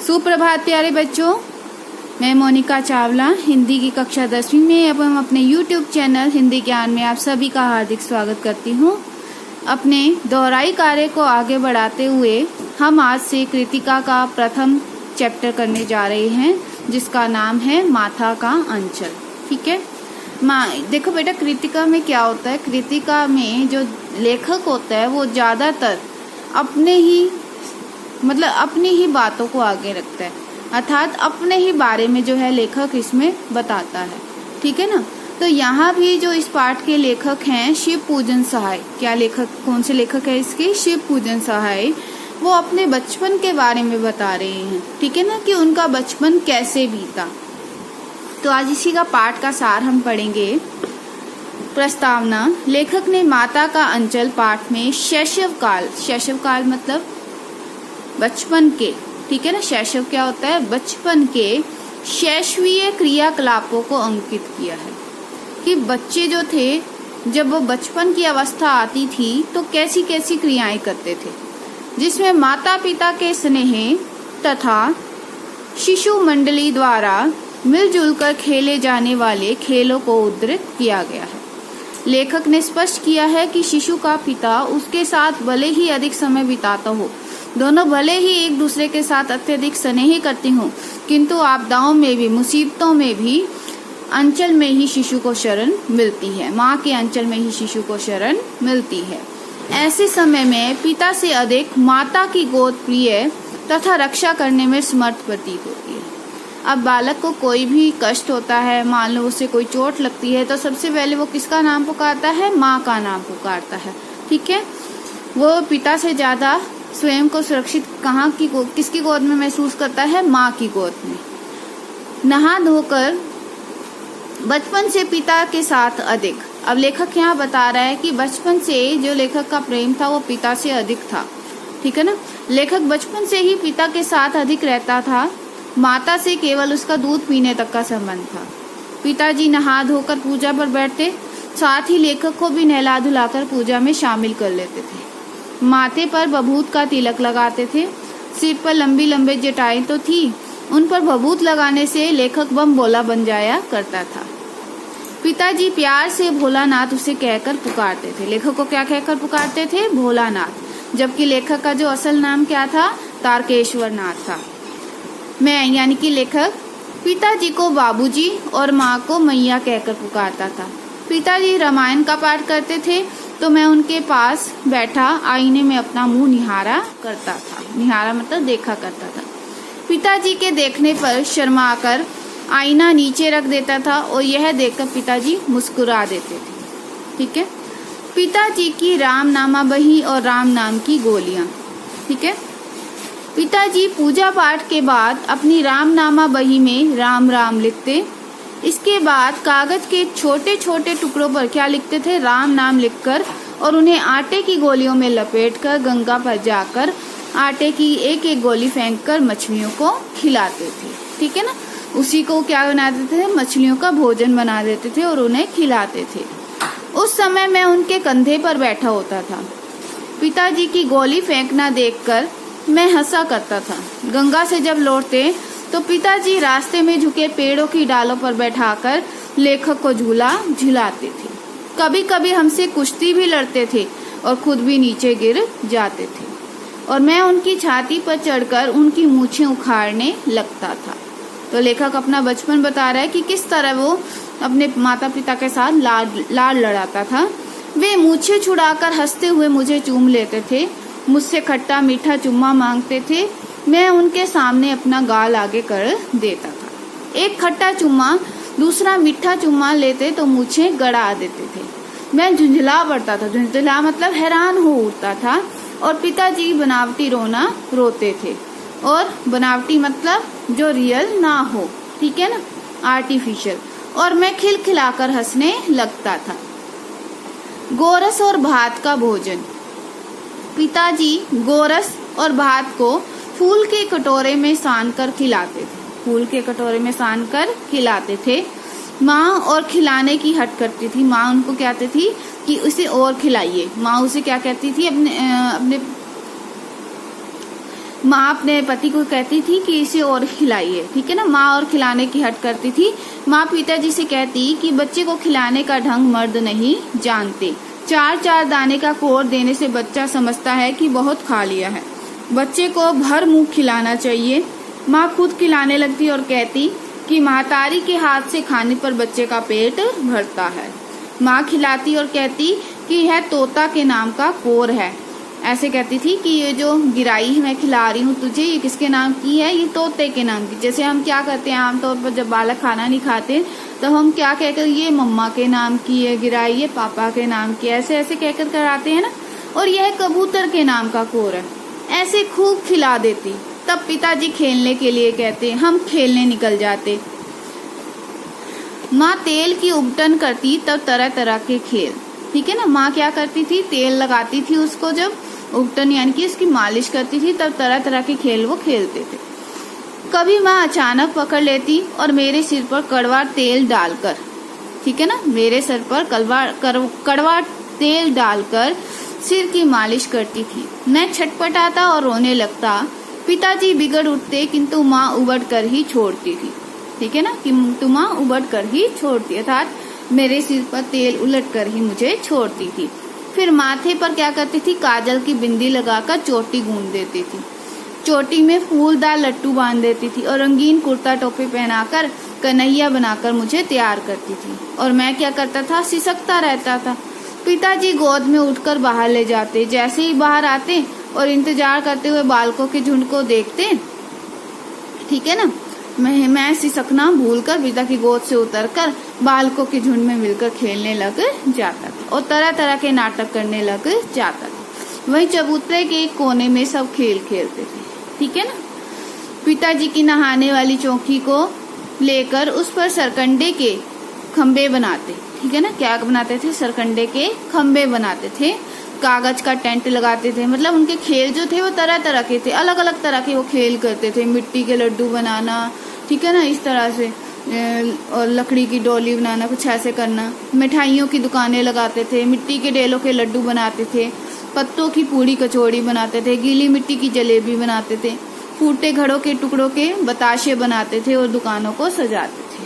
सुप्रभात प्यारे बच्चों, मैं मोनिका चावला हिंदी की कक्षा 10वीं में एवं अपने YouTube चैनल हिंदी ज्ञान में आप सभी का हार्दिक स्वागत करती हूँ। अपने दोहराई कार्य को आगे बढ़ाते हुए हम आज से कृतिका का प्रथम चैप्टर करने जा रहे हैं, जिसका नाम है माथा का अंचल। ठीक है, देखो बेटा, कृतिका में क्या होता है। कृतिका में जो लेखक होता है वो ज़्यादातर अपनी ही बातों को आगे रखता है, अर्थात अपने ही बारे में जो है लेखक इसमें बताता है। ठीक है ना। तो यहाँ भी जो इस पाठ के लेखक हैं शिव पूजन सहाय, कौन से लेखक है इसके? शिव पूजन सहाय। वो अपने बचपन के बारे में बता रहे हैं। ठीक है ना, कि उनका बचपन कैसे बीता। तो आज इसी का पाठ का सार हम पढ़ेंगे। प्रस्तावना: लेखक ने माता का अंचल पाठ में शैशव काल मतलब बचपन के, ठीक है ना, शैशव क्या होता है? बचपन के शैशवीय क्रियाकलापों को अंकित किया है कि बच्चे जो थे जब वो बचपन की अवस्था आती थी तो कैसी कैसी क्रियाएं करते थे, जिसमें माता पिता के स्नेह तथा शिशु मंडली द्वारा मिलजुल कर खेले जाने वाले खेलों को उद्धृत किया गया है। लेखक ने स्पष्ट किया है कि शिशु का पिता उसके साथ भले ही अधिक समय बिताता हो, दोनों भले ही एक दूसरे के साथ अत्यधिक स्नेह करती हों, किंतु आपदाओं में भी, मुसीबतों में भी अंचल में ही शिशु को शरण मिलती है। माँ के अंचल में ही शिशु को शरण मिलती है। ऐसे समय में पिता से अधिक माता की गोद प्रिय तथा रक्षा करने में समर्थ प्रतीत होती है। अब बालक को कोई भी कष्ट होता है, मान लो उसे कोई चोट लगती है, तो सबसे पहले वो किसका नाम पुकारता है? माँ का नाम पुकारता है। ठीक है, वो पिता से ज्यादा स्वयं को सुरक्षित किसकी गोद में महसूस करता है? माँ की गोद में। नहा धोकर बचपन से पिता के साथ अधिक। अब लेखक यहाँ बता रहा है कि बचपन से जो लेखक का प्रेम था वो पिता से अधिक था। ठीक है ना, लेखक बचपन से ही पिता के साथ अधिक रहता था। माता से केवल उसका दूध पीने तक का संबंध था। पिताजी नहा धोकर पूजा पर बैठते, साथ ही लेखक को भी नहला धुलाकर पूजा में शामिल कर लेते थे। माथे पर बभूत का तिलक लगाते थे। सिर पर लंबी लंबी जटाएं तो थी, उन पर बभूत लगाने से लेखक बम बोला बन जाया करता था। पिताजी प्यार से भोलानाथ उसे कहकर पुकारते थे। लेखक को क्या कहकर पुकारते थे? भोलानाथ। जबकि लेखक का जो असल नाम क्या था? तारकेश्वर नाथ था। मैं यानी कि लेखक पिताजी को बाबूजी और माँ को मैया कहकर पुकारता था। पिताजी रामायण का पाठ करते थे तो मैं उनके पास बैठा आईने में अपना मुंह निहारा करता था। निहारा मतलब देखा करता था। पिताजी के देखने पर शर्माकर आईना नीचे रख देता था और यह देखकर पिताजी मुस्कुरा देते थे। ठीक है, पिताजी की रामनामा बही और राम नाम की गोलियां। ठीक है, पिताजी पूजा पाठ के बाद अपनी रामनामा बही में राम राम लिखते। इसके बाद कागज के छोटे छोटे टुकड़ों पर क्या लिखते थे? राम नाम लिखकर, और उन्हें आटे की गोलियों में लपेटकर गंगा पर जाकर आटे की एक एक गोली फेंककर मछलियों को खिलाते थे। ठीक है ना, उसी को क्या बना देते थे? मछलियों का भोजन बना देते थे और उन्हें खिलाते थे। उस समय मैं उनके कंधे पर बैठा होता था। पिताजी की गोली फेंकना देखकर मैं हंसा करता था। गंगा से जब लौटते तो पिताजी रास्ते में झुके पेड़ों की डालों पर बैठाकर लेखक को झूला झुलाते थे। कभी कभी हमसे कुश्ती भी लड़ते थे और खुद भी नीचे गिर जाते थे, और मैं उनकी छाती पर चढ़कर उनकी मूछें उखाड़ने लगता था। तो लेखक अपना बचपन बता रहा है कि किस तरह वो अपने माता पिता के साथ लाड लड़ाता था। वे मूछें छुड़ाकर हंसते हुए मुझे चूम लेते थे, मुझसे खट्टा मीठा चुम्मा मांगते थे। मैं उनके सामने अपना गाल आगे कर देता था। एक खट्टा चुम्मा, दूसरा मीठा चुम्मा लेते तो मूछें गड़ा देते थे। मैं झुंझला पड़ता था। झुंझला मतलब हैरान हो उठता था। और पिताजी बनावटी रोना रोते थे, और बनावटी मतलब जो रियल ना हो, ठीक है ना, आर्टिफिशियल। और मैं खिलखिलाकर हंसने लगता था। गोरस और भात का भोजन। पिताजी गोरस और भात को फूल के कटोरे में सान कर खिलाते थे। फूल के कटोरे में सान कर खिलाते थे। माँ और खिलाने की हट करती थी। माँ उनको कहती थी कि उसे और खिलाइए। माँ उसे क्या कहती थी? अपने माँ अपने पति को कहती थी कि इसे और खिलाइए, ठीक है ना। माँ और खिलाने की हट करती थी। माँ पिताजी से कहती कि बच्चे को खिलाने का ढंग मर्द नहीं जानते। 4-4 दाने का कोर देने से बच्चा समझता है कि बहुत खा लिया है। बच्चे को भर मुंह खिलाना चाहिए। माँ खुद खिलाने लगती और कहती कि महतारी के हाथ से खाने पर बच्चे का पेट भरता है। माँ खिलाती और कहती कि यह तोता के नाम का कोर है। ऐसे कहती थी कि ये जो गिराई मैं खिला रही हूँ तुझे, ये किसके नाम की है, ये तोते के नाम की। जैसे हम क्या करते हैं आमतौर पर जब बालक खाना नहीं खाते तो हम क्या कहकर, ये मम्मा के नाम की है गिराई, ये पापा के नाम की, ऐसे ऐसे कहकर कराते हैं ना। और यह कबूतर के नाम का कोर है। ऐसे खूब खिला देती। तब पिताजी खेलने के लिए कहते, हम खेलने निकल जाते। माँ तेल की उबटन करती तब तरह तरह के खेल, ठीक है ना। माँ क्या करती थी, तेल लगाती थी उसको, जब उबटन यानी कि इसकी मालिश करती थी, तब तरह तरह के खेल वो खेलते थे। कभी माँ अचानक पकड़ लेती और मेरे सिर पर कड़वा तेल डालकर, ठीक है ना, मेरे सिर पर कड़वा तेल डालकर सिर की मालिश करती थी। मैं छटपटाता और रोने लगता। पिताजी बिगड़ उठते किंतु माँ उबड़ कर ही छोड़ती थी, ठीक है ना, किंतु माँ उबड़ कर ही छोड़ती, अर्थात मेरे सिर पर तेल उलट कर ही मुझे छोड़ती थी। फिर माथे पर क्या करती थी, काजल की बिंदी लगाकर चोटी गूंद देती थी। चोटी में फूलदार लट्टू बांध देती थी और रंगीन कुर्ता टोपी पहनाकर कन्हैया बनाकर मुझे तैयार करती थी। और मैं क्या करता था, सिसकता रहता था। पिताजी गोद में उठकर बाहर ले जाते। जैसे ही बाहर आते और इंतजार करते हुए बालकों के झुंड को देखते, ठीक है ना, मैं सिसकना भूलकर पिता की गोद से उतरकर बालकों के झुंड में मिलकर खेलने लग जाता था और तरह तरह के नाटक करने लग जाता था। वहीं चबूतरे के एक कोने में सब खेल खेलते थे, ठीक है ना। पिताजी की नहाने वाली चौकी को लेकर उस पर सरकंडे के खंबे बनाते, ठीक है ना, क्या बनाते थे, सरकंडे के खंबे बनाते थे। कागज का टेंट लगाते थे। मतलब उनके खेल जो थे वो तरह तरह के थे, अलग अलग तरह के वो खेल करते थे। मिट्टी के लड्डू बनाना, ठीक है ना, इस तरह से, और लकड़ी की डोली बनाना, कुछ ऐसे करना। मिठाइयों की दुकानें लगाते थे, मिट्टी के डेलों के लड्डू बनाते थे, पत्तों की पूड़ी कचौड़ी बनाते थे, गीली मिट्टी की जलेबी बनाते थे, फूटे घड़ों के टुकड़ों के बताशे बनाते थे और दुकानों को सजाते थे।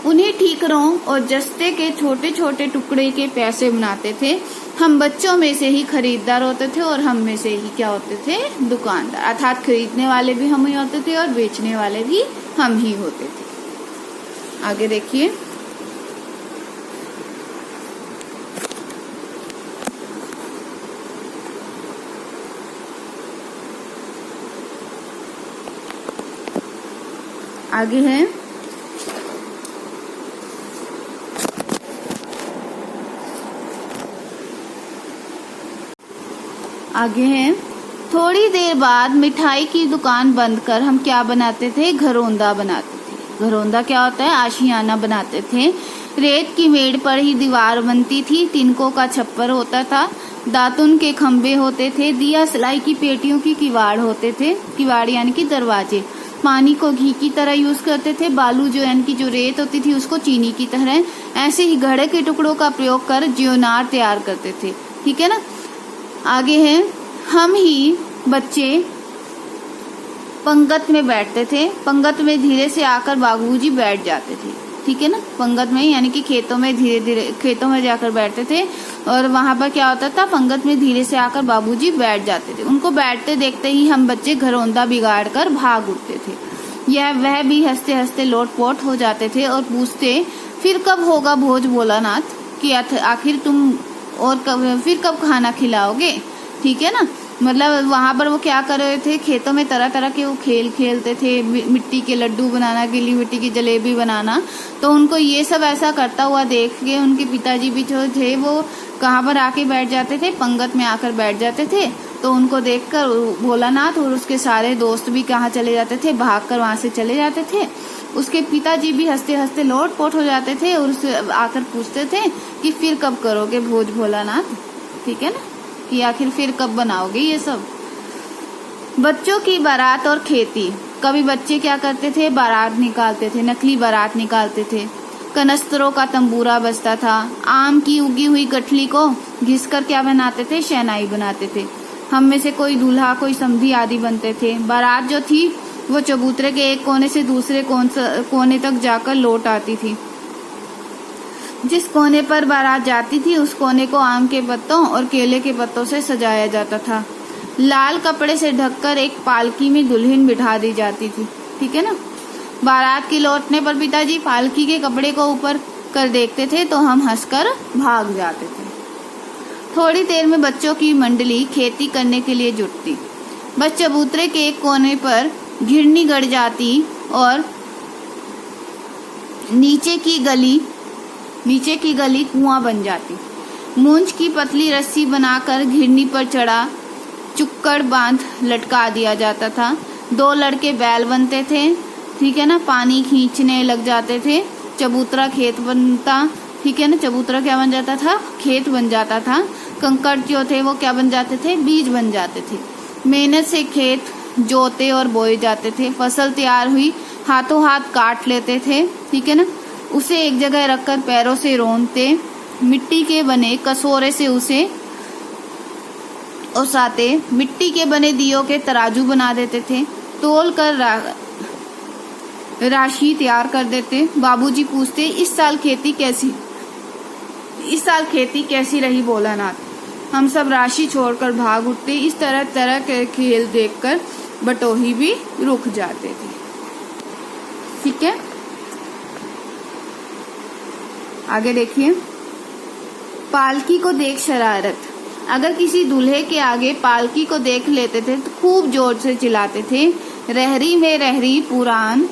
उन्हीं ठीकरों और जस्ते के छोटे छोटे टुकड़े के पैसे बनाते थे। हम बच्चों में से ही खरीदार होते थे और हम में से ही क्या होते थे, दुकानदार, अर्थात खरीदने वाले भी हम ही होते थे और बेचने वाले भी हम ही होते थे। आगे देखिए, आगे है थोड़ी देर बाद मिठाई की दुकान बंद कर हम क्या बनाते थे, घरौंदा बनाते थे। घरौंदा क्या होता है, आशियाना बनाते थे। रेत की मेड़ पर ही दीवार बनती थी, तिनकों का छप्पर होता था, दातुन के खंबे होते थे, दिया सिलाई की पेटियों की किवाड़ होते थे, किवाड़ यानी कि दरवाजे। पानी को घी की तरह यूज करते थे, बालू जो यानी कि जो रेत होती थी उसको चीनी की तरह। ऐसे ही घड़े के टुकड़ों का प्रयोग कर ज्योनार तैयार करते थे, ठीक है ना। आगे है, हम ही बच्चे पंगत में बैठते थे। पंगत में धीरे से आकर बाबूजी बैठ जाते थे, ठीक है ना। पंगत में यानी कि खेतों में धीरे धीरे खेतों में जाकर बैठते थे और वहां पर क्या होता था, पंगत में धीरे से आकर बाबूजी बैठ जाते थे। उनको बैठते देखते ही हम बच्चे घरौंदा बिगाड़ कर भाग उठते थे। वह भी हंसते हंसते लोटपोट हो जाते थे और पूछते, फिर कब होगा भोज भोलानाथ, कि आखिर तुम और फिर कब खाना खिलाओगे, ठीक है ना। मतलब वहां पर वो क्या कर रहे थे, खेतों में तरह तरह के वो खेल खेलते थे, मिट्टी के लड्डू बनाना, गीली मिट्टी की जलेबी बनाना। तो उनको ये सब ऐसा करता हुआ देख के उनके पिताजी भी जो थे वो कहाँ पर आके बैठ जाते थे, पंगत में आकर बैठ जाते थे। तो उनको देखकर भोलानाथ और उसके सारे दोस्त भी कहाँ चले जाते थे, भागकर वहां से चले जाते थे। उसके पिताजी भी हंसते हंसते लोटपोट हो जाते थे और उससे आकर पूछते थे कि फिर कब करोगे भोज भोलानाथ, ठीक है ना, कि आखिर फिर कब बनाओगे ये सब। बच्चों की बारात और खेती। कभी बच्चे क्या करते थे, बारात निकालते थे, नकली बारात निकालते थे। कनस्तरों का तंबूरा बजता था। आम की उगी हुई गठली को घिसकर क्या बनाते थे, शहनाई बनाते थे। हम में से कोई दूल्हा, कोई समधी आदि बनते थे। बारात जो थी वो चबूतरे के एक कोने से दूसरे कोने तक जाकर लौट आती थी। जिस कोने पर बारात जाती थी उस कोने को आम के पत्तों और केले के पत्तों से सजाया जाता था। लाल कपड़े से ढककर एक पालकी में दुल्हन बिठा दी जाती थी। ठीक है ना। बारात के लौटने पर पिताजी पालकी के कपड़े को ऊपर कर देखते थे तो हम हंसकर भाग जाते थे। थोड़ी देर में बच्चों की मंडली खेती करने के लिए जुटती। बस चबूतरे के एक कोने पर घिरनी गड़ जाती और नीचे की गली कुआं बन जाती। मूंछ की पतली रस्सी बनाकर घिरनी पर चढ़ा चुक्कड़ बांध लटका दिया जाता था। 2 लड़के बैल बनते थे। ठीक है ना। पानी खींचने लग जाते थे। चबूतरा खेत बनता। ठीक है ना। चबूतरा क्या बन जाता था? खेत बन जाता था। कंकड़ जो थे वो क्या बन जाते थे? बीज बन जाते थे। मेहनत से खेत जोते और बोए जाते थे। फसल तैयार हुई, हाथों हाथ काट लेते थे। ठीक है ना। उसे एक जगह रखकर पैरों से रोनते, मिट्टी के बने कसोरे से उसे ओसाते, मिट्टी के बने दियों के तराजू बना देते थे, तोल कर राशि तैयार कर देते। बाबूजी पूछते, इस साल खेती कैसी रही भोलानाथ? हम सब राशि छोड़कर भाग उठते। इस तरह के खेल देखकर बटोही भी रुक जाते थे। ठीक है। आगे देखिए। पालकी को देख शरारत। अगर किसी दूल्हे के आगे पालकी को देख लेते थे तो खूब जोर से चिल्लाते थे, रहरी में रहरी पुरान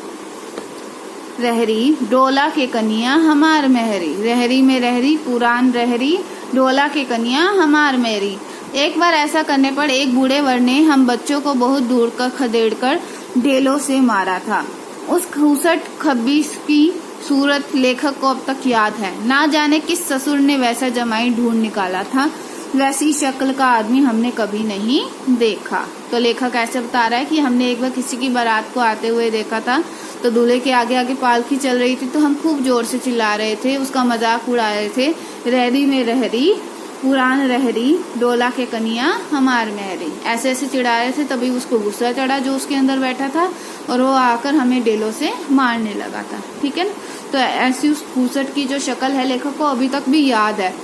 रहरी, डोला के कनिया हमार मेहरी। रहरी में रहरी पुरान रहरी, डोला के कनिया हमार मेहरी। एक बार ऐसा करने पर एक बूढ़े वर ने हम बच्चों को बहुत दूर का खदेड़कर ढेलों से मारा था। उस खूसट खब्बीस की सूरत लेखक को अब तक याद है। ना जाने किस ससुर ने वैसा जमाई ढूंढ निकाला था। वैसी शक्ल का आदमी हमने कभी नहीं देखा। तो लेखक ऐसे बता रहा है कि हमने एक बार किसी की बारात को आते हुए देखा था। तो दूल्हे के आगे आगे पालकी चल रही थी तो हम खूब जोर से चिल्ला रहे थे, उसका मजाक उड़ा रहे थे। रहरी में रहरी पुरान रहरी, डोला के कनिया हमार मेहरी, ऐसे ऐसे चिढ़ा रहे थे। तभी उसको गुस्सा चढ़ा जो उसके अंदर बैठा था और वो आकर हमें डेलों से मारने लगा था। ठीक है ना। तो ऐसी उस खूसट की जो शक्ल है लेखक को अभी तक भी याद है।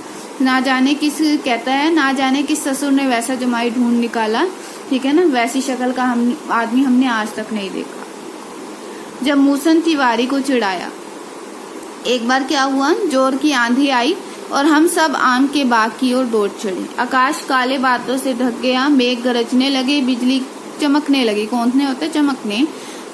ना जाने किस कहता है, ना जाने किस ससुर ने वैसा जमाई ढूंढ निकाला। ठीक है ना। वैसी शक्ल का आदमी हमने आज तक नहीं देखा। जब मूसन तिवारी को चिढ़ाया। एक बार क्या हुआ, जोर की आंधी आई और हम सब आम के बाग की ओर दौड़ चढ़े। आकाश काले बादलों से ढक गया, मेघ गरजने लगे, बिजली चमकने लगी। कौंधने होते चमकने।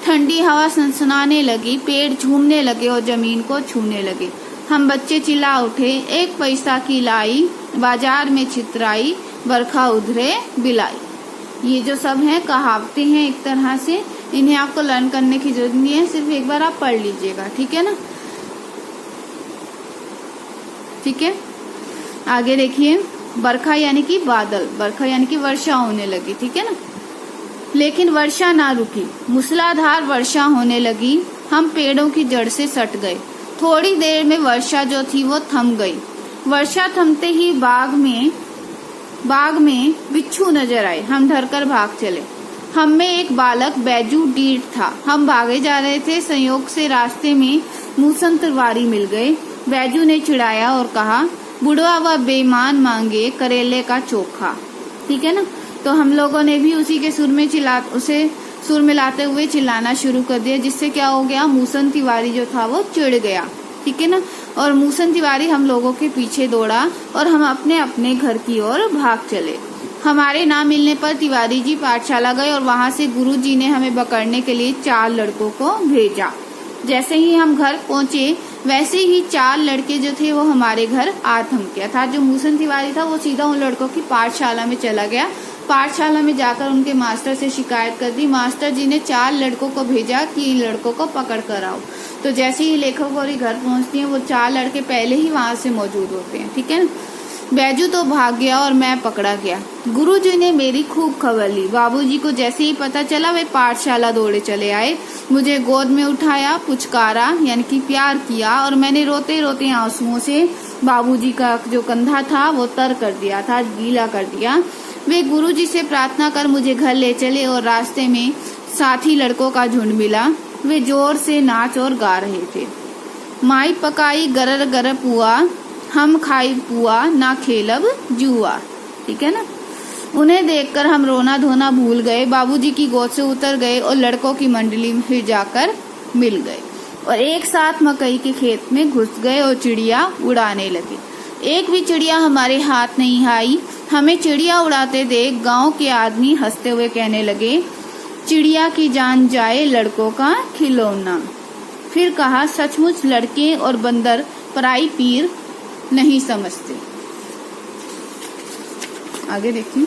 ठंडी हवा सनसनाने लगी, पेड़ झूमने लगे और जमीन को छूने लगे। हम बच्चे चिल्ला उठे, 1 पैसा की लाई, बाजार में छितराई, बरखा उधरे बिलाई। ये जो सब हैं कहावतें हैं एक तरह से, इन्हें आपको लर्न करने की जरूरत नहीं है, सिर्फ एक बार आप पढ़ लीजिएगा। ठीक है ना। ठीक है। आगे देखिए। बरखा यानी कि बादल, बरखा यानी कि वर्षा होने लगी। ठीक है ना। लेकिन वर्षा ना रुकी, मूसलाधार वर्षा होने लगी। हम पेड़ों की जड़ से सट गए। थोड़ी देर में वर्षा जो थी वो थम गई। वर्षा थमते ही बाग में बिच्छू नजर आए। हम डरकर भाग चले। हम में एक बालक बैजू डीठ था। हम भागे जा रहे थे, संयोग से रास्ते में मूसन तिवारी मिल गए। बैजू ने चिढ़ाया और कहा, बुढ़वा व बेईमान मांगे करेले का चोखा। ठीक है ना। तो हम लोगों ने भी उसी के उसे सुर मिलाते हुए चिल्लाना शुरू कर दिया, जिससे क्या हो गया, मूसन तिवारी जो था वो चिढ़ गया। ठीक है ना। और मूसन तिवारी हम लोगों के पीछे दौड़ा और हम अपने अपने घर की ओर भाग चले। हमारे ना मिलने पर तिवारी जी पाठशाला गए और वहां से गुरुजी ने हमें पकड़ने के लिए 4 लड़कों को भेजा। जैसे ही हम घर पहुंचे वैसे ही 4 लड़के जो थे वो हमारे घर आ थमके था। जो मूसन तिवारी था वो सीधा उन लड़कों की पाठशाला में चला गया। पाठशाला में जाकर उनके मास्टर से शिकायत कर दी। मास्टर जी ने 4 लड़कों को भेजा कि इन लड़कों को पकड़ कर आओ। तो जैसे ही लेखक और घर पहुंचती हैं वो 4 लड़के पहले ही वहां से मौजूद होते हैं। ठीक है ना। बैजू तो भाग गया और मैं पकड़ा गया। गुरुजी ने मेरी खूब खबर ली। बाबूजी को जैसे ही पता चला वे पाठशाला दौड़े चले आए। मुझे गोद में उठाया, पुचकारा यानी कि प्यार किया और मैंने रोते रोते आंसुओं से बाबूजी का जो कंधा था वो तर कर दिया था, गीला कर दिया। वे गुरुजी से प्रार्थना कर मुझे घर ले चले और रास्ते में साथी लड़कों का झुंड मिला। वे जोर से नाच और गा रहे थे। माई पकाई गरर गर पुआ, हम खाई पुआ ना खेलब जुआ। ठीक है ना। उन्हें देखकर हम रोना धोना भूल गए, बाबूजी की गोद से उतर गए और लड़कों की मंडली में फिर जाकर मिल गए और एक साथ मकई के खेत में घुस गए और चिड़िया उड़ाने लगे। एक भी चिड़िया हमारे हाथ नहीं आई। हमें चिड़िया उड़ाते देख गांव के आदमी हंसते हुए कहने लगे, चिड़िया की जान जाए लड़कों का खिलौना। फिर कहा, सचमुच लड़के और बंदर पराई पीर नहीं समझते। आगे देखिए।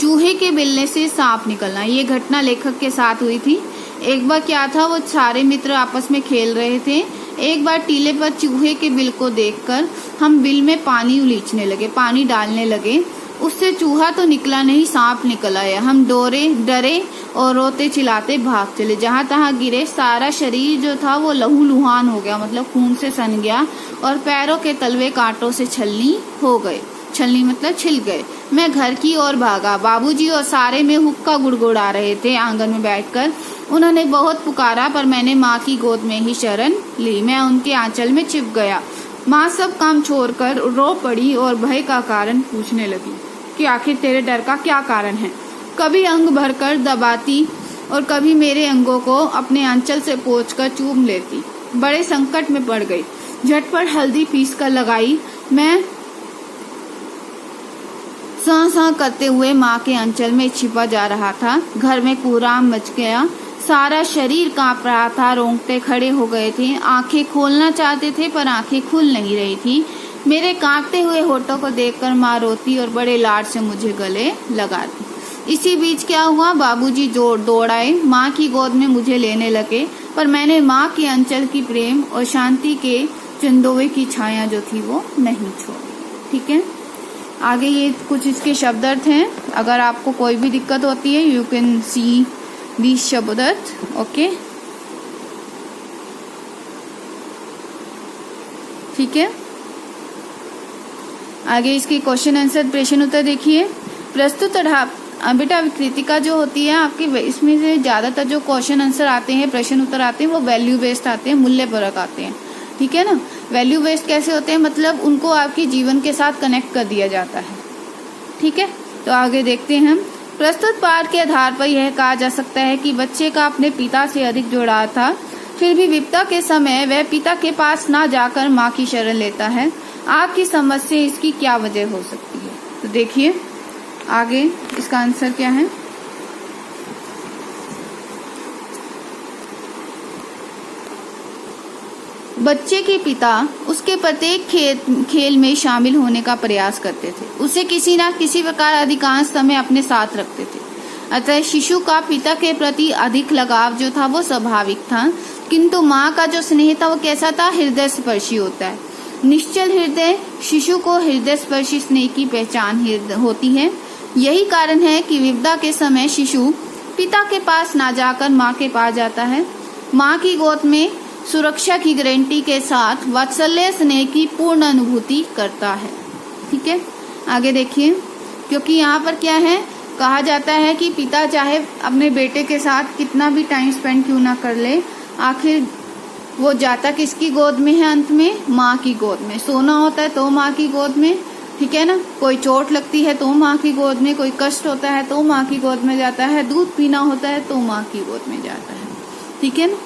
चूहे के बिलने से सांप निकलना, ये घटना लेखक के साथ हुई थी। एक बार क्या था, वो सारे मित्र आपस में खेल रहे थे। एक बार टीले पर चूहे के बिल को देखकर हम बिल में पानी उलीचने लगे, पानी डालने लगे। उससे चूहा तो निकला नहीं, सांप निकल आया। हम डरे और रोते चिल्लाते भाग चले। जहां तहां गिरे, सारा शरीर जो था वो लहूलुहान हो गया, मतलब खून से सन गया और पैरों के तलवे कांटों से छलनी हो गए। छलनी मतलब छिल गए। मैं घर की ओर भागा। बाबूजी और सारे में हुक्का गुड़गुड़ा रहे थे आंगन में बैठकर। उन्होंने बहुत पुकारा पर मैंने माँ की गोद में ही शरण ली। मैं उनके आंचल में चिप गया। माँ सब काम छोड़कर रो पड़ी और भय का कारण पूछने लगी कि आखिर तेरे डर का क्या कारण है। कभी अंग भरकर दबाती और कभी मेरे अंगों को अपने आंचल से पोंछकर चूम लेती। बड़े संकट में पड़ गई। झटपट हल्दी पीस कर लगाई। मैं सा करते हुए माँ के आंचल में छिपा जा रहा था। घर में कोहराम मच गया। सारा शरीर कांप रहा था, रोंगटे खड़े हो गए थे। आंखें खोलना चाहते थे पर आंखें खुल नहीं रही थी। मेरे कांपते हुए होठों को देखकर माँ रोती और बड़े लाड से मुझे गले लगाती। इसी बीच क्या हुआ, बाबूजी दौड़ आए, माँ की गोद में मुझे लेने लगे पर मैंने माँ के अंचल की प्रेम और शांति के चंदोवे की छाया जो थी वो नहीं छोड़ी। ठीक है। आगे ये कुछ इसके शब्द अर्थ हैं। अगर आपको कोई भी दिक्कत होती है, यू कैन सी दीज शब्द अर्थ। ओके, ठीक है। आगे इसके क्वेश्चन आंसर प्रश्न उत्तर देखिए। प्रस्तुत बेटा विकृतिका जो होती है आपके, इसमें से ज्यादातर जो क्वेश्चन आंसर आते हैं, प्रश्न उत्तर आते हैं, वो वैल्यू बेस्ड आते हैं, मूल्य परक आते हैं। ठीक है ना। वैल्यू बेस्ड कैसे होते हैं, मतलब उनको आपके जीवन के साथ कनेक्ट कर दिया जाता है। ठीक है। तो आगे देखते हैं हम। प्रस्तुत पाठ के आधार पर यह कहा जा सकता है कि बच्चे का अपने पिता से अधिक जुड़ाव था, फिर भी विपदा के समय वह पिता के पास ना जाकर माँ की शरण लेता है। आपकी समझ से इसकी क्या वजह हो सकती है। तो देखिए आगे इसका आंसर क्या है। बच्चे के पिता उसके प्रत्येक खेल में शामिल होने का प्रयास करते थे, उसे किसी न किसी प्रकार अधिकांश समय अपने साथ रखते थे। अतः शिशु का पिता के प्रति अधिक लगाव जो था वो स्वाभाविक था, किंतु माँ का जो स्नेह था वो कैसा था, हृदय स्पर्शी होता है। निश्चल हृदय शिशु को हृदय स्पर्शी स्नेह की पहचान होती है। यही कारण है कि विपदा के समय शिशु पिता के पास ना जाकर माँ के पास जाता है। माँ की गोद में सुरक्षा की गारंटी के साथ वात्सल्य स्नेह की पूर्ण अनुभूति करता है। ठीक है। आगे देखिए, क्योंकि यहाँ पर क्या है, कहा जाता है कि पिता चाहे अपने बेटे के साथ कितना भी टाइम स्पेंड क्यों ना कर ले, आखिर वो जाता किसकी गोद में है, अंत में माँ की गोद में। सोना होता है तो माँ की गोद में, ठीक है ना। कोई चोट लगती है तो माँ की गोद में, कोई कष्ट होता है तो माँ की गोद में जाता है, दूध पीना होता है तो माँ की गोद में जाता है। ठीक है ना।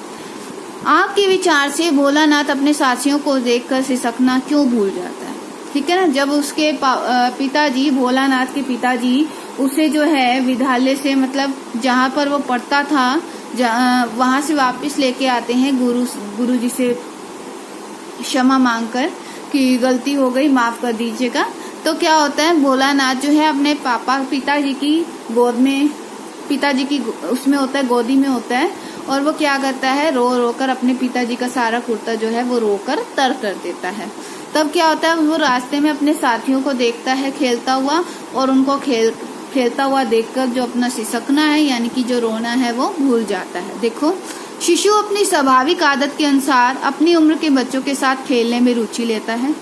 आपके विचार से भोलानाथ अपने साथियों को देखकर सिसकना क्यों भूल जाता है। ठीक है ना। जब उसके पिताजी, भोलानाथ के पिताजी उसे जो है विद्यालय से, मतलब जहाँ पर वो पढ़ता था, वहां से वापस लेके आते हैं गुरु जी से क्षमा मांगकर कि गलती हो गई, माफ कर दीजिएगा। तो क्या होता है, भोलानाथ जो है अपने पिताजी की गोद में, पिताजी की उसमें होता है, गोदी में होता है, और वो क्या करता है, रो रो कर अपने पिताजी का सारा कुर्ता जो है वो रो कर तर कर देता है। तब क्या होता है, वो रास्ते में अपने साथियों को देखता है खेलता हुआ, और उनको खेलता हुआ देखकर जो अपना सिसकना है यानी कि जो रोना है वो भूल जाता है। देखो, शिशु अपनी स्वाभाविक आदत के अनुसार अपनी उम्र के बच्चों के साथ खेलने में रुचि लेता है।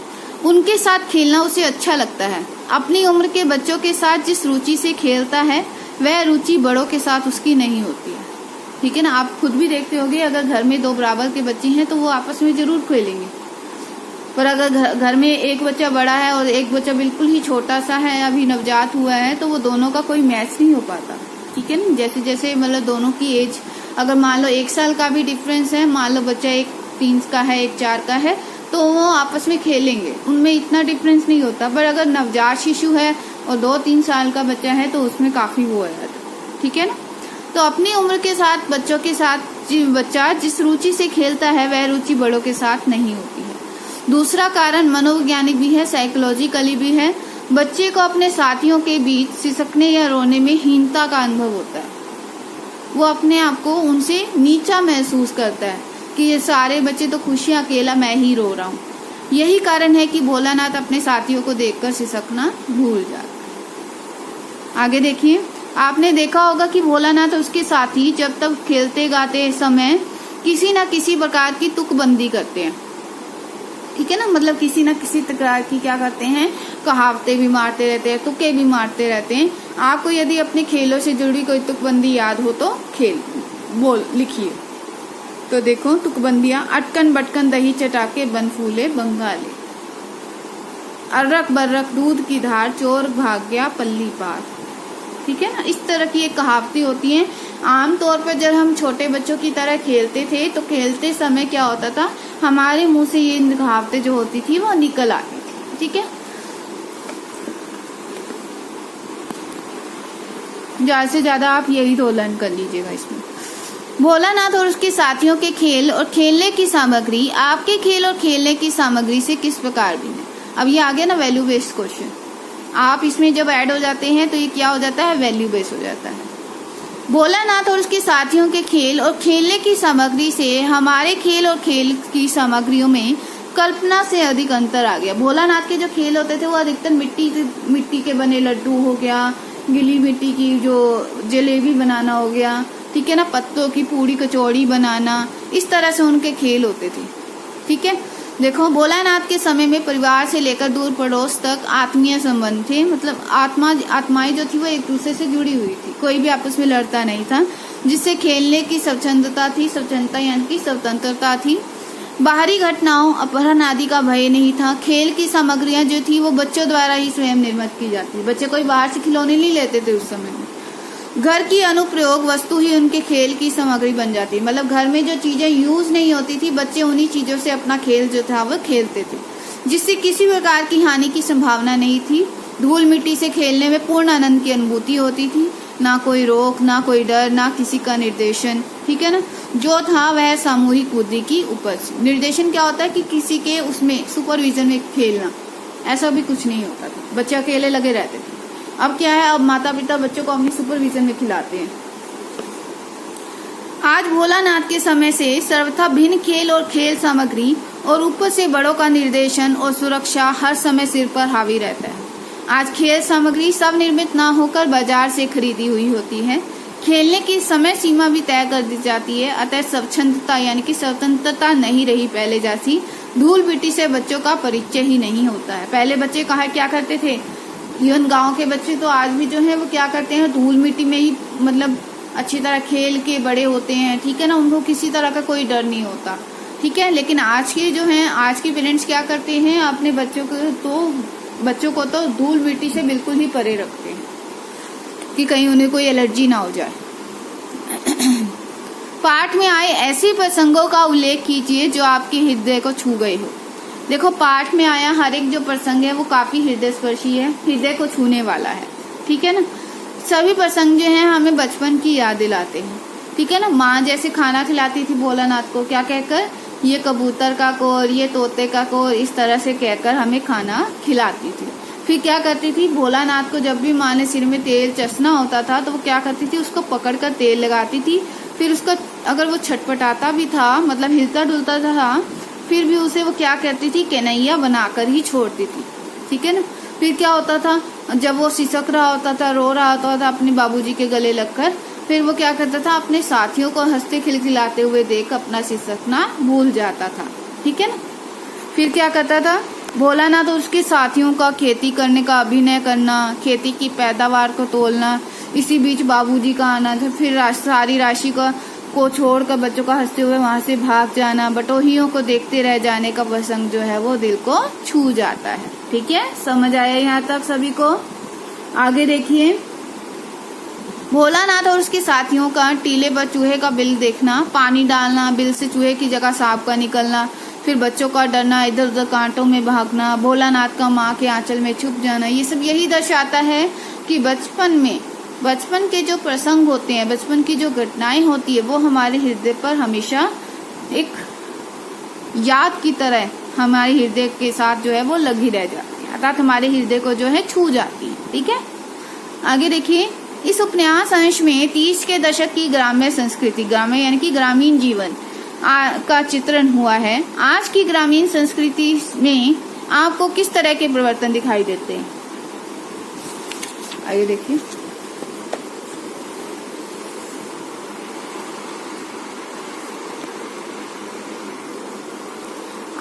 उनके साथ खेलना उसे अच्छा लगता है। अपनी उम्र के बच्चों के साथ जिस रुचि से खेलता है वह रुचि बड़ों के साथ उसकी नहीं होती है। ठीक है ना, आप खुद भी देखते होंगे, अगर घर में 2 बराबर के बच्चे हैं तो वो आपस में जरूर खेलेंगे, पर अगर घर में एक बच्चा बड़ा है और एक बच्चा बिल्कुल ही छोटा सा है, अभी नवजात हुआ है, तो वो दोनों का कोई मैच नहीं हो पाता। ठीक है ना, जैसे जैसे मतलब दोनों की एज, अगर मान लो 1 साल का भी डिफरेंस है, मान लो बच्चा एक 3 का है एक 4 का है, तो वो आपस में खेलेंगे, उनमें इतना डिफरेंस नहीं होता। पर अगर नवजात शिशु है और 2-3 साल का बच्चा है तो उसमें काफी वो है। ठीक है ना, तो अपनी उम्र के साथ बच्चों के साथ बच्चा जिस रुचि से खेलता है वह रुचि बड़ों के साथ नहीं होती है। दूसरा कारण मनोवैज्ञानिक भी है, साइकोलॉजिकली भी है। बच्चे को अपने साथियों के बीच सिसकने या रोने में हीनता का अनुभव होता है। वो अपने आप को उनसे नीचा महसूस करता है कि ये सारे बच्चे तो खुशियां, अकेला मैं ही रो रहा हूँ। यही कारण है कि भोलानाथ अपने साथियों को देखकर सिसकना भूल जाता है। आगे देखिए, आपने देखा होगा कि भोलानाथ और उसके साथी जब तक खेलते गाते समय किसी न किसी प्रकार की तुकबंदी करते हैं। ठीक है ना, मतलब किसी न किसी प्रकार की क्या करते हैं, कहावतें भी मारते रहते हैं, तुक्के भी मारते रहते हैं। आपको यदि अपने खेलों से जुड़ी कोई तुकबंदी याद हो तो लिखिए। तो देखो तुकबंदियां, अटकन बटकन दही चटाके बन फूले बंगाले, अर्रक बर्रक दूध की धार चोर भाग गया पल्ली पार। ठीक है ना, इस तरह की एक कहावतें होती हैं। आमतौर पर जब हम छोटे बच्चों की तरह खेलते थे तो खेलते समय क्या होता था, हमारे मुंह से ये कहावतें जो होती थी वो निकल आती थी। ठीक है, ज्यादा से ज्यादा आप यही तो लर्न कर लीजिएगा इसमें। भोलानाथ और उसके साथियों के खेल और खेलने की सामग्री आपके खेल और खेलने की सामग्री से किस प्रकार भिन्न है। अब ये आ गया ना वैल्यू बेस्ड क्वेश्चन, आप इसमें जब ऐड हो जाते हैं तो ये क्या हो जाता है, वैल्यू बेस्ड हो जाता है। भोलानाथ और उसके साथियों के खेल और खेलने की सामग्री से हमारे खेल और खेल की सामग्रियों में कल्पना से अधिक अंतर आ गया। भोलानाथ के जो खेल होते थे वो अधिकतर मिट्टी के बने लड्डू हो गया, गीली मिट्टी की जो जलेबी बनाना हो गया, ठीक है ना, पत्तों की पूड़ी कचौड़ी बनाना, इस तरह से उनके खेल होते थे। ठीक है, देखो भोलानाथ के समय में परिवार से लेकर दूर पड़ोस तक आत्मीय संबंध थे, मतलब आत्माएं जो थी वो एक दूसरे से जुड़ी हुई थी, कोई भी आपस में लड़ता नहीं था, जिससे खेलने की स्वच्छंदता थी, स्वच्छंदता यानी कि स्वतंत्रता थी। बाहरी घटनाओं, अपहरण आदि का भय नहीं था। खेल की सामग्रियां जो थी वो बच्चों द्वारा ही स्वयं निर्मित की जाती, बच्चे कोई बाहर से खिलौने नहीं लेते थे उस समय में। घर की अनुप्रयोग वस्तु ही उनके खेल की सामग्री बन जाती, मतलब घर में जो चीजें यूज नहीं होती थी बच्चे उन्हीं चीजों से अपना खेल जो था वो खेलते थे, जिससे किसी प्रकार की हानि की संभावना नहीं थी। धूल मिट्टी से खेलने में पूर्ण आनंद की अनुभूति होती थी, ना कोई रोक, ना कोई डर, ना किसी का निर्देशन। ठीक है ना, जो था वह सामूहिक बुद्धि की उपज। निर्देशन क्या होता है कि किसी के उसमें सुपरविजन में खेलना, ऐसा भी कुछ नहीं होता था, बच्चे अकेले लगे रहते थे। अब क्या है, अब माता पिता बच्चों को अपनी सुपरविजन में खिलाते हैं। आज भोलानाथ के समय से सर्वथा भिन्न खेल और खेल सामग्री और ऊपर से बड़ों का निर्देशन और सुरक्षा हर समय सिर पर हावी रहता है। आज खेल सामग्री सब निर्मित ना होकर बाजार से खरीदी हुई होती है। खेलने की समय सीमा भी तय कर दी जाती है, अतः स्वच्छंदता यानी कि स्वतंत्रता नहीं रही पहले जैसी। धूल मिट्टी से बच्चों का परिचय ही नहीं होता है। पहले बच्चे क्या करते थे, इवन गांव के बच्चे तो आज भी जो है वो क्या करते हैं, धूल मिट्टी में ही मतलब अच्छी तरह खेल के बड़े होते हैं। ठीक है ना, उनको किसी तरह का कोई डर नहीं होता। ठीक है, लेकिन आज के जो हैं, आज के पेरेंट्स क्या करते हैं, अपने बच्चों को तो धूल मिट्टी से बिल्कुल ही परे रखते हैं कि कहीं उन्हें कोई एलर्जी ना हो जाए। पाठ में आए ऐसे प्रसंगों का उल्लेख कीजिए जो आपके हृदय को छू गए हो। देखो पाठ में आया हर एक जो प्रसंग है वो काफी हृदय स्पर्शी है, हृदय को छूने वाला है। ठीक है ना, सभी प्रसंग जो हैं हमें बचपन की याद दिलाते हैं। ठीक है ना, माँ जैसे खाना खिलाती थी भोलानाथ को, क्या कहकर, ये कबूतर का कोर, ये तोते का कोर, इस तरह से कहकर हमें खाना खिलाती थी। फिर क्या करती थी, भोलानाथ को जब भी माँ ने सिर में तेल चसना होता था तो वो क्या करती थी, उसको पकड़कर तेल लगाती थी। फिर उसको अगर वो छटपटाता भी था, मतलब हिलता डुलता था, फिर भी उसे वो क्या करती थी, कन्हैया बनाकर ही छोड़ती थी। ठीक है ना। फिर क्या होता था, जब वो सिसक रहा होता था, रो रहा होता था अपने बाबूजी के गले लगकर, फिर वो क्या करता था, अपने साथियों को हंसते खिलखिलाते हुए देख अपना सिसकना भूल जाता था। ठीक है ना। फिर क्या करता था, भोलानाथ और उसके साथियों का खेती करने का अभिनय करना, खेती की पैदावार को तोलना, इसी बीच बाबूजी का आना था। फिर सारी राशि को छोड़कर बच्चों का हंसते हुए वहां से भाग जाना, बटोहियों को देखते रह जाने का प्रसंग जो है वो दिल को छू जाता है। ठीक है, समझ आया यहाँ तक सभी को। आगे देखिए, भोलानाथ और उसके साथियों का टीले पर चूहे का बिल देखना, पानी डालना, बिल से चूहे की जगह सांप का निकलना, फिर बच्चों का डरना, इधर उधर कांटों में भागना, भोलानाथ का माँ के आंचल में छुप जाना, ये सब यही दर्शाता है कि बचपन के जो प्रसंग होते हैं, बचपन की जो घटनाएं होती है, वो हमारे हृदय पर हमेशा एक याद की तरह हमारे हृदय के साथ जो है वो लगी रह जाती है, अर्थात हमारे हृदय को जो है छू जाती है। ठीक है, आगे देखिए, इस उपन्यास अंश में 30 के दशक की ग्राम्य संस्कृति, ग्राम्य यानी कि ग्रामीण जीवन का चित्रण हुआ है। आज की ग्रामीण संस्कृति में आपको किस तरह के परिवर्तन दिखाई देते हैं, आइए देखिए।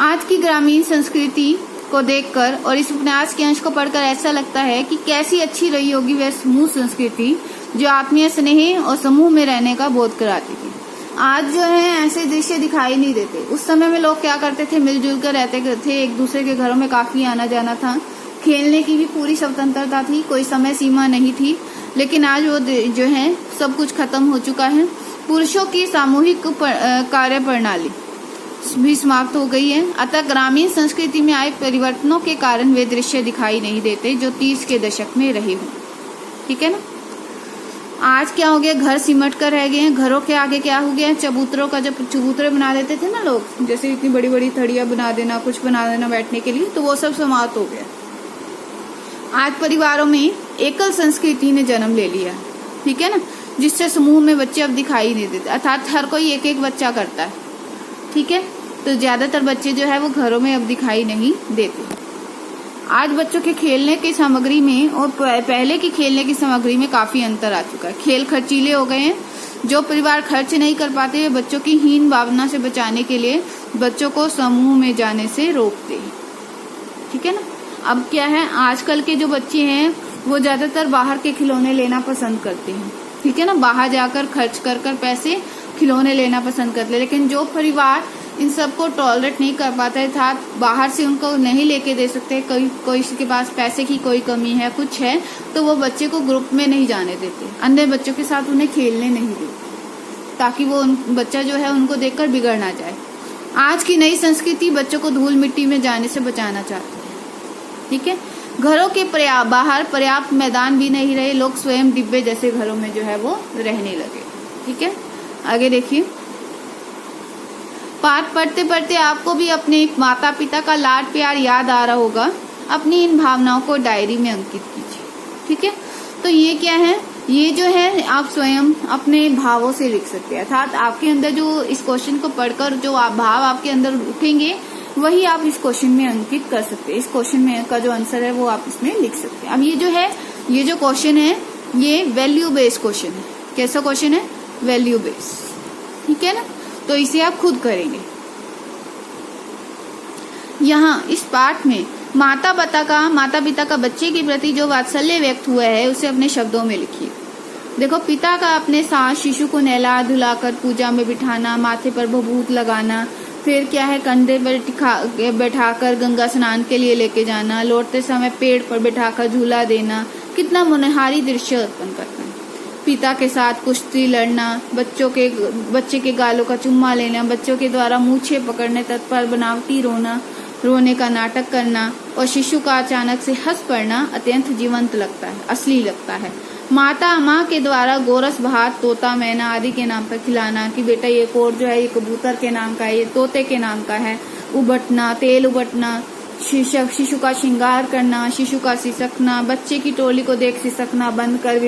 आज की ग्रामीण संस्कृति को देखकर और इस उपन्यास के अंश को पढ़कर ऐसा लगता है कि कैसी अच्छी रही होगी वह समूह संस्कृति जो आत्मीय स्नेह और समूह में रहने का बोध कराती थी। आज जो है ऐसे दृश्य दिखाई नहीं देते। उस समय में लोग क्या करते थे, मिलजुल कर रहते थे, एक दूसरे के घरों में काफी आना जाना था, खेलने की भी पूरी स्वतंत्रता थी, कोई समय सीमा नहीं थी। लेकिन आज वो जो है सब कुछ खत्म हो चुका है। पुरुषों की सामूहिक कार्य प्रणाली भी समाप्त हो गई है। अतः ग्रामीण संस्कृति में आए परिवर्तनों के कारण वे दृश्य दिखाई नहीं देते जो 30 के दशक में रहे हों। ठीक है ना। आज क्या हो गया, घर सिमट कर रह गए हैं। घरों के आगे क्या हो गया, चबूतरों का, जब चबूतरे बना देते थे ना लोग, जैसे इतनी बड़ी बड़ी थड़िया बना देना, कुछ बना देना बैठने के लिए, तो वो सब समाप्त हो गया। आज परिवारों में एकल संस्कृति ने जन्म ले लिया। ठीक है ना, जिससे समूह में बच्चे अब दिखाई नहीं देते, अर्थात हर कोई एक एक बच्चा करता है। ठीक है, तो ज्यादातर बच्चे जो है वो घरों में अब दिखाई नहीं देते। आज बच्चों के खेलने की सामग्री में और पहले की खेलने की सामग्री में काफी अंतर आ चुका है। खेल खर्चीले हो गए हैं। जो परिवार खर्च नहीं कर पाते वे बच्चों की हीन भावना से बचाने के लिए बच्चों को समूह में जाने से रोकते हैं। ठीक है ना। अब क्या है, आजकल के जो बच्चे हैं वो ज्यादातर बाहर के खिलौने लेना पसंद करते हैं। ठीक है ना, बाहर जाकर खर्च कर पैसे खिलौने लेना पसंद करते हैं। लेकिन जो परिवार इन सबको टॉलरेट नहीं कर पाता है, था बाहर से उनको नहीं लेके दे सकते, कोई के पास पैसे की कोई कमी है, कुछ है, तो वो बच्चे को ग्रुप में नहीं जाने देते, अन्य बच्चों के साथ उन्हें खेलने नहीं देते, ताकि वो बच्चा जो है उनको देखकर बिगड़ ना जाए। आज की नई संस्कृति बच्चों को धूल मिट्टी में जाने से बचाना चाहती है। ठीक है, घरों के बाहर पर्याप्त मैदान भी नहीं रहे, लोग स्वयं डिब्बे जैसे घरों में जो है वो रहने लगे। ठीक है, आगे देखिए। पाठ पढ़ते पढ़ते आपको भी अपने माता पिता का लाड प्यार याद आ रहा होगा। अपनी इन भावनाओं को डायरी में अंकित कीजिए। ठीक है, तो ये क्या है, ये जो है आप स्वयं अपने भावों से लिख सकते हैं, अर्थात आपके अंदर जो इस क्वेश्चन को पढ़कर जो भाव आपके अंदर उठेंगे वही आप इस क्वेश्चन में अंकित कर सकते हैं। इस क्वेश्चन में का जो आंसर है वो आप इसमें लिख सकते हैं। अब ये जो है, ये जो क्वेश्चन है ये वैल्यू बेस्ड क्वेश्चन है। कैसा क्वेश्चन है, वैल्यू बेस्ड। ठीक है ना, तो इसे आप खुद करेंगे। यहाँ इस पाठ में माता पिता का बच्चे के प्रति जो वात्सल्य व्यक्त हुआ है उसे अपने शब्दों में लिखिए। देखो, पिता का अपने साथ शिशु को नहला धुलाकर पूजा में बिठाना, माथे पर भभूत लगाना, फिर क्या है, कंधे पर बैठाकर गंगा स्नान के लिए लेके जाना, लौटते समय पेड़ पर बैठाकर झूला देना, कितना मनोहारी दृश्य उत्पन्न करता है। पिता के साथ कुश्ती लड़ना, बच्चे के गालों का चुम्मा लेना, बच्चों के द्वारा मूछें पकड़ने तत्पर बनावटी रोने का नाटक करना और शिशु का अचानक से हंस पड़ना अत्यंत जीवंत लगता है, असली लगता है। माँ के द्वारा गोरस भात, तोता, मैना आदि के नाम पर खिलाना कि बेटा ये कोर जो है ये कबूतर के नाम का है, ये तोते के नाम का है, उबटना, तेल उबटना, शिशु का श्रृंगार करना, शिशु का सिसकना, बच्चे की टोली को देख सिसकना बंद कर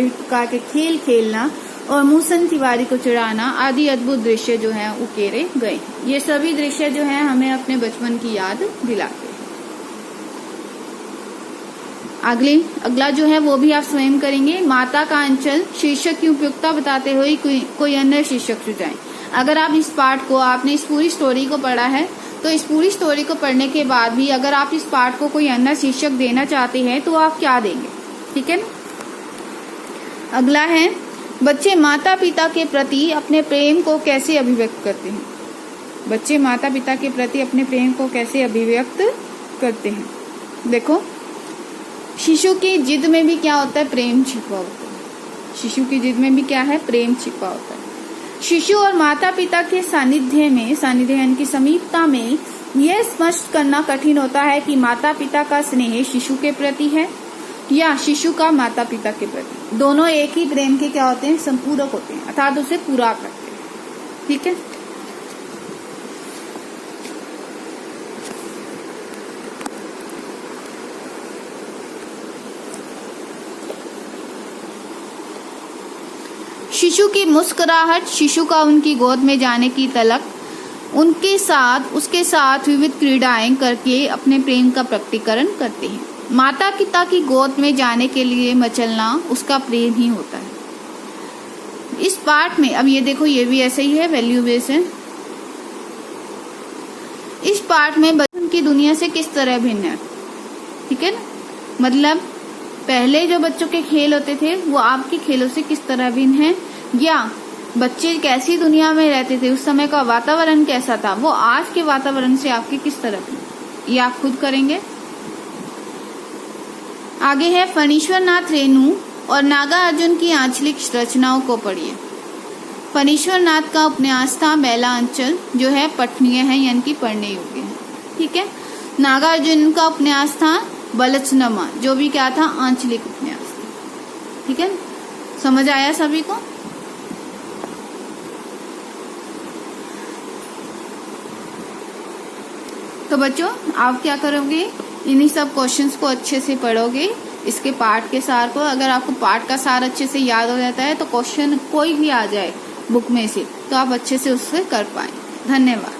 के खेल खेलना और मूसन तिवारी को चिढ़ाना आदि अद्भुत दृश्य जो है उकेरे गए। ये सभी दृश्य जो है हमें अपने बचपन की याद दिलाते हैं। अगला जो है वो भी आप स्वयं करेंगे। माता का अंचल शीर्षक की उपयुक्तता बताते हुए कोई अन्य शीर्षक सुझाएं। अगर आप इस पाठ को, आपने इस पूरी स्टोरी को पढ़ा है, तो इस पूरी स्टोरी को पढ़ने के बाद भी अगर आप इस पाठ को कोई अन्य शीर्षक देना चाहते हैं तो आप क्या देंगे, ठीक है ना। अगला है, बच्चे माता पिता के प्रति अपने प्रेम को कैसे अभिव्यक्त करते हैं। बच्चे माता पिता के प्रति अपने प्रेम को कैसे अभिव्यक्त करते हैं। देखो, शिशु की जिद में भी क्या होता है, प्रेम छिपा होता है। शिशु की जिद में भी क्या है, प्रेम छिपा होता है। शिशु और माता पिता के सानिध्य यानी कि समीपता में यह स्पष्ट करना कठिन होता है कि माता पिता का स्नेह शिशु के प्रति है या शिशु का माता पिता के प्रति। दोनों एक ही प्रेम के क्या होते हैं, संपूरक होते हैं, अर्थात उसे पूरा करते हैं, ठीक है। शिशु की मुस्कुराहट, शिशु का उनकी गोद में जाने की तलक, उसके साथ विविध क्रीड़ाएं करके अपने प्रेम का प्रकटीकरण करते हैं। माता पिता की गोद में जाने के लिए मचलना उसका प्रेम ही होता है। इस पाठ में अब ये देखो, ये भी ऐसे ही है, वैल्यू बेस है। इस पाठ में बचपन की दुनिया से किस तरह भिन्न है, ठीक है ना। मतलब पहले जो बच्चों के खेल होते थे वो आपके खेलों से किस तरह भिन्न है, या बच्चे कैसी दुनिया में रहते थे, उस समय का वातावरण कैसा था, वो आज के वातावरण से आपके किस तरह, ये आप खुद करेंगे। आगे है, फणीश्वर नाथ रेणु और नागा अर्जुन की आंचलिक रचनाओं को पढ़िए। फणीश्वर नाथ का उपन्यास था बेला अंचल, जो है पठनीय है यानी कि पढ़ने योग्य है, ठीक है। नागा अर्जुन का उपन्यास था बलचनमा, जो भी क्या था, आंचलिक उपन्यास, ठीक है। समझ आया सभी को। तो बच्चों, आप क्या करोगे, इन्हीं सब क्वेश्चंस को अच्छे से पढ़ोगे, इसके पाठ के सार को। अगर आपको पाठ का सार अच्छे से याद हो जाता है तो क्वेश्चन कोई भी आ जाए बुक में से तो आप अच्छे से उससे कर पाए। धन्यवाद।